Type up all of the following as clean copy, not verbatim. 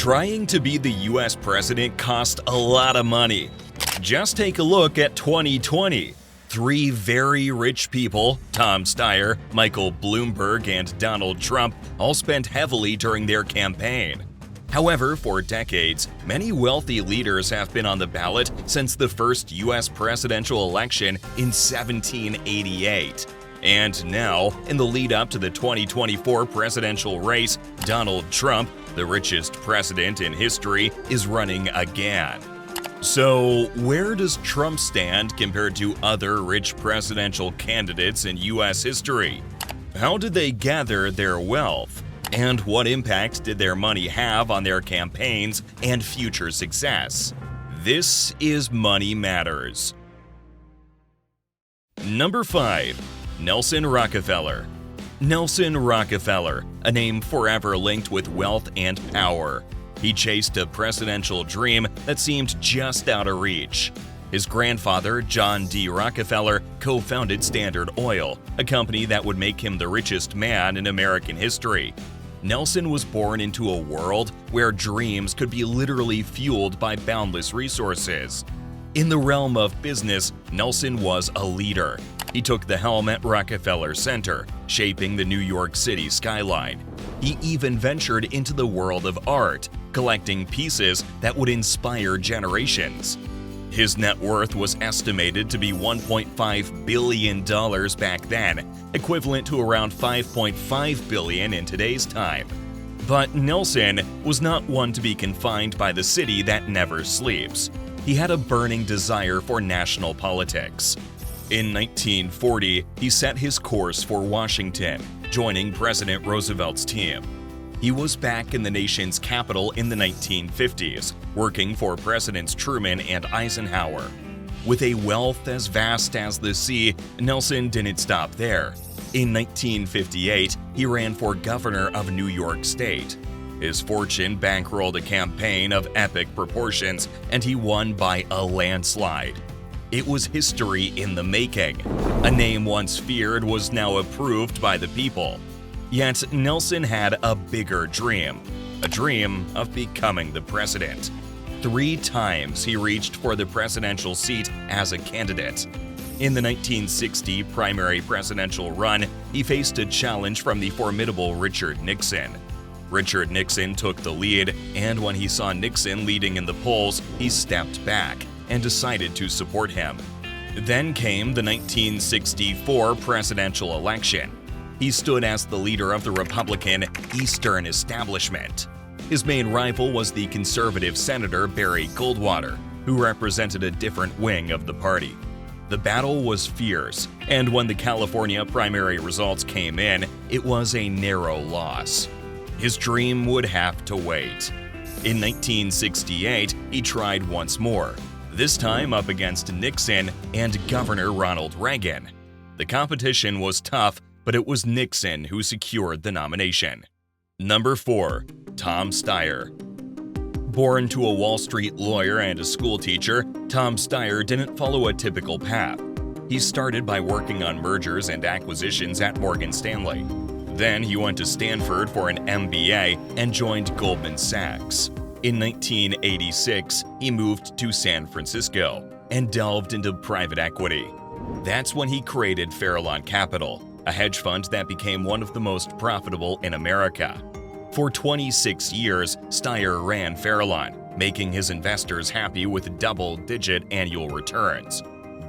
Trying to be the US president cost a lot of money. Just take a look at 2020. Three very rich people, Tom Steyer, Michael Bloomberg, and Donald Trump, all spent heavily during their campaign. However, for decades, many wealthy leaders have been on the ballot since the first US presidential election in 1788. And now, in the lead up to the 2024 presidential race, Donald Trump, the richest president in history, is running again. So, where does Trump stand compared to other rich presidential candidates in US history? How did they gather their wealth? And what impact did their money have on their campaigns and future success? This is Money Matters. Number 5. Nelson Rockefeller. Nelson Rockefeller, a name forever linked with wealth and power. He chased a presidential dream that seemed just out of reach. His grandfather, John D. Rockefeller, co-founded Standard Oil, a company that would make him the richest man in American history. Nelson was born into a world where dreams could be literally fueled by boundless resources. In the realm of business, Nelson was a leader. He took the helm at Rockefeller Center, shaping the New York City skyline. He even ventured into the world of art, collecting pieces that would inspire generations. His net worth was estimated to be $1.5 billion back then, equivalent to around $5.5 billion in today's time. But Nelson was not one to be confined by the city that never sleeps. He had a burning desire for national politics. In 1940, he set his course for Washington, joining President Roosevelt's team. He was back in the nation's capital in the 1950s, working for Presidents Truman and Eisenhower. With a wealth as vast as the sea, Nelson didn't stop there. In 1958, he ran for governor of New York State. His fortune bankrolled a campaign of epic proportions, and he won by a landslide. It was history in the making. A name once feared was now approved by the people. Yet Nelson had a bigger dream, a dream of becoming the president. 3 times he reached for the presidential seat as a candidate. In the 1960 primary presidential run, he faced a challenge from the formidable Richard Nixon. Richard Nixon took the lead, and when he saw Nixon leading in the polls, he stepped back and decided to support him. Then came the 1964 presidential election. He stood as the leader of the Republican Eastern establishment. His main rival was the conservative Senator Barry Goldwater, who represented a different wing of the party. The battle was fierce, and when the California primary results came in, it was a narrow loss. His dream would have to wait. In 1968, he tried once more, this time up against Nixon and Governor Ronald Reagan. The competition was tough, but it was Nixon who secured the nomination. Number 4. Tom Styer. Born to a Wall Street lawyer and a schoolteacher, Tom Styer didn't follow a typical path. He started by working on mergers and acquisitions at Morgan Stanley. Then he went to Stanford for an MBA and joined Goldman Sachs. In 1986, he moved to San Francisco and delved into private equity. That's when he created Farallon Capital, a hedge fund that became one of the most profitable in America. For 26 years, Styer ran Farallon, making his investors happy with double-digit annual returns.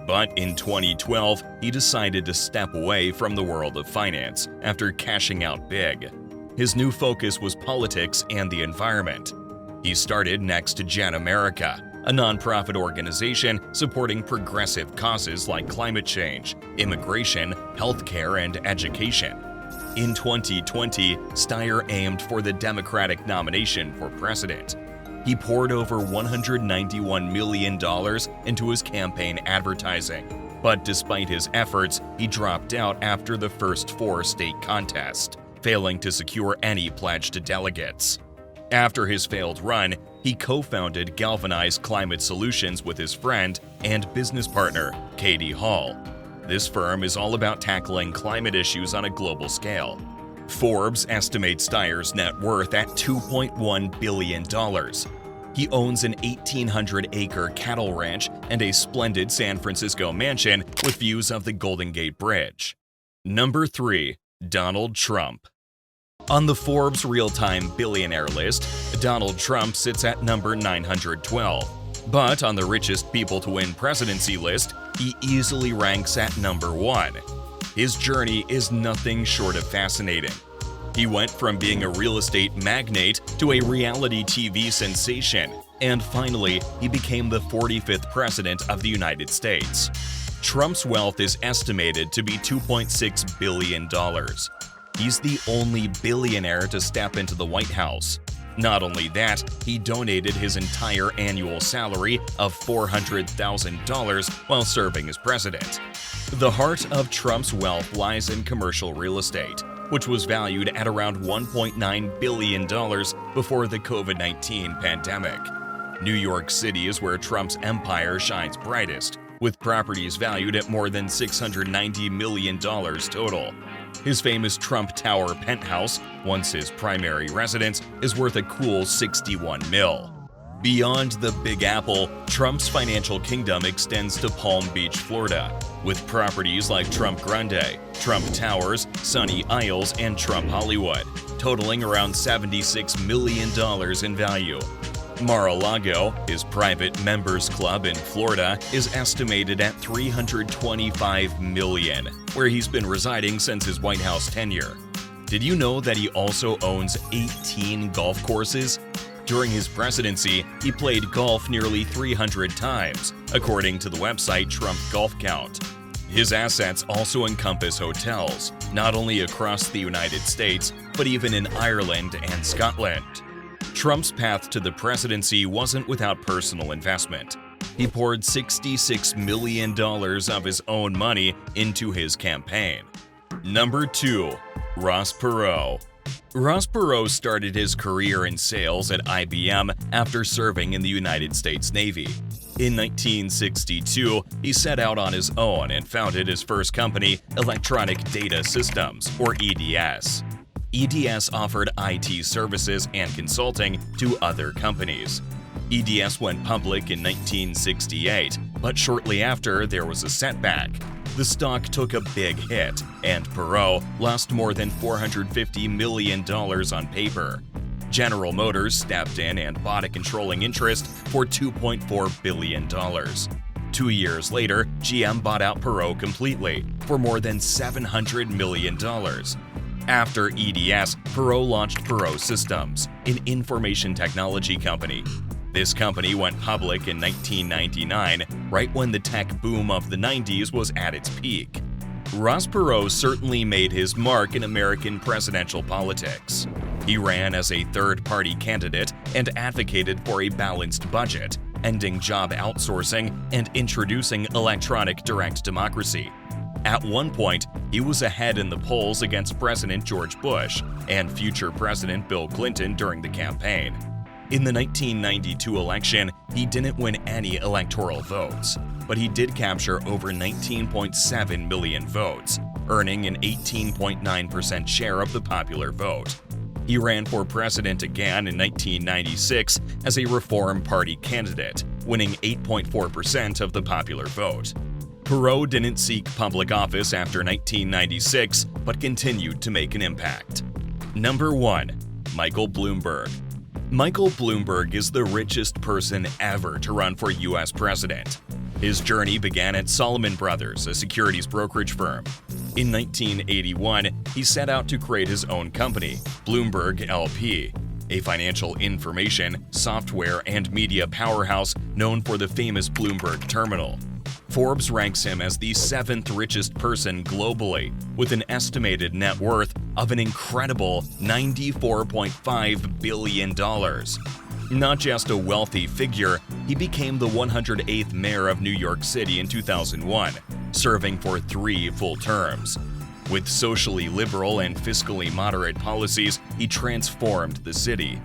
But in 2012, he decided to step away from the world of finance after cashing out big. His new focus was politics and the environment. He started Next Gen America, a nonprofit organization supporting progressive causes like climate change, immigration, healthcare, and education. In 2020, Styer aimed for the Democratic nomination for president. He poured over $191 million into his campaign advertising, but despite his efforts, he dropped out after the first 4 state contests, failing to secure any pledged delegates. After his failed run, he co-founded Galvanize Climate Solutions with his friend and business partner, Katie Hall. This firm is all about tackling climate issues on a global scale. Forbes estimates Steyer's net worth at $2.1 billion. He owns an 1,800-acre cattle ranch and a splendid San Francisco mansion with views of the Golden Gate Bridge. Number 3. Donald Trump. On the Forbes real-time billionaire list, Donald Trump sits at number 912. But on the richest people to win presidency list, he easily ranks at number 1. His journey is nothing short of fascinating. He went from being a real estate magnate to a reality TV sensation, and finally, he became the 45th president of the United States. Trump's wealth is estimated to be $2.6 billion. He's the only billionaire to step into the White House. Not only that, he donated his entire annual salary of $400,000 while serving as president. The heart of Trump's wealth lies in commercial real estate, which was valued at around $1.9 billion before the COVID-19 pandemic. New York City is where Trump's empire shines brightest, with properties valued at more than $690 million total. His famous Trump Tower penthouse, once his primary residence, is worth a cool $61 million. Beyond the Big Apple, Trump's financial kingdom extends to Palm Beach, Florida, with properties like Trump Grande, Trump Towers, Sunny Isles, and Trump Hollywood, totaling around $76 million in value. Mar-a-Lago, his private members club in Florida, is estimated at $325 million, where he's been residing since his White House tenure. Did you know that he also owns 18 golf courses? During his presidency, he played golf nearly 300 times, according to the website Trump Golf Count. His assets also encompass hotels, not only across the United States, but even in Ireland and Scotland. Trump's path to the presidency wasn't without personal investment. He poured $66 million of his own money into his campaign. Number 2. Ross Perot. Ross Perot started his career in sales at IBM after serving in the United States Navy. In 1962, he set out on his own and founded his first company, Electronic Data Systems, or EDS. EDS offered IT services and consulting to other companies. EDS went public in 1968, but shortly after, there was a setback. The stock took a big hit, and Perot lost more than $450 million on paper. General Motors stepped in and bought a controlling interest for $2.4 billion. 2 years later, GM bought out Perot completely for more than $700 million. After EDS, Perot launched Perot Systems, an information technology company. This company went public in 1999, right when the tech boom of the 90s was at its peak. Ross Perot certainly made his mark in American presidential politics. He ran as a third-party candidate and advocated for a balanced budget, ending job outsourcing and introducing electronic direct democracy. At one point, he was ahead in the polls against President George Bush and future President Bill Clinton during the campaign. In the 1992 election, he didn't win any electoral votes, but he did capture over 19.7 million votes, earning an 18.9% share of the popular vote. He ran for president again in 1996 as a Reform Party candidate, winning 8.4% of the popular vote. Perot didn't seek public office after 1996, but continued to make an impact. Number 1. Michael Bloomberg. Michael Bloomberg is the richest person ever to run for U.S. president. His journey began at Salomon Brothers, a securities brokerage firm. In 1981, he set out to create his own company, Bloomberg LP, a financial information, software, and media powerhouse known for the famous Bloomberg terminal. Forbes ranks him as the 7th richest person globally, with an estimated net worth of an incredible $94.5 billion. Not just a wealthy figure, he became the 108th mayor of New York City in 2001, serving for 3 full terms. With socially liberal and fiscally moderate policies, he transformed the city.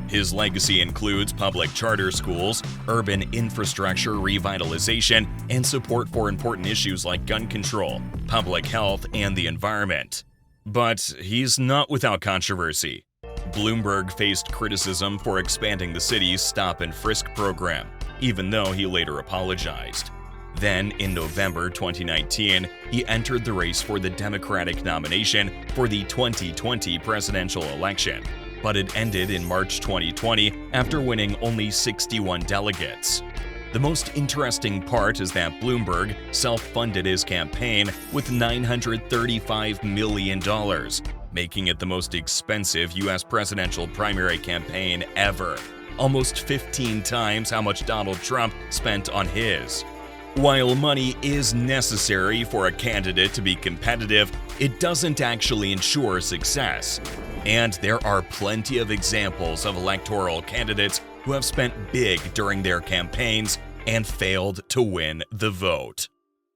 His legacy includes public charter schools, urban infrastructure revitalization, and support for important issues like gun control, public health, and the environment. But he's not without controversy. Bloomberg faced criticism for expanding the city's stop and frisk program, even though he later apologized. Then, in November 2019, he entered the race for the Democratic nomination for the 2020 presidential election, but it ended in March 2020 after winning only 61 delegates. The most interesting part is that Bloomberg self-funded his campaign with $935 million, making it the most expensive U.S. presidential primary campaign ever, almost 15 times how much Donald Trump spent on his. While money is necessary for a candidate to be competitive, it doesn't actually ensure success. And there are plenty of examples of electoral candidates who have spent big during their campaigns and failed to win the vote.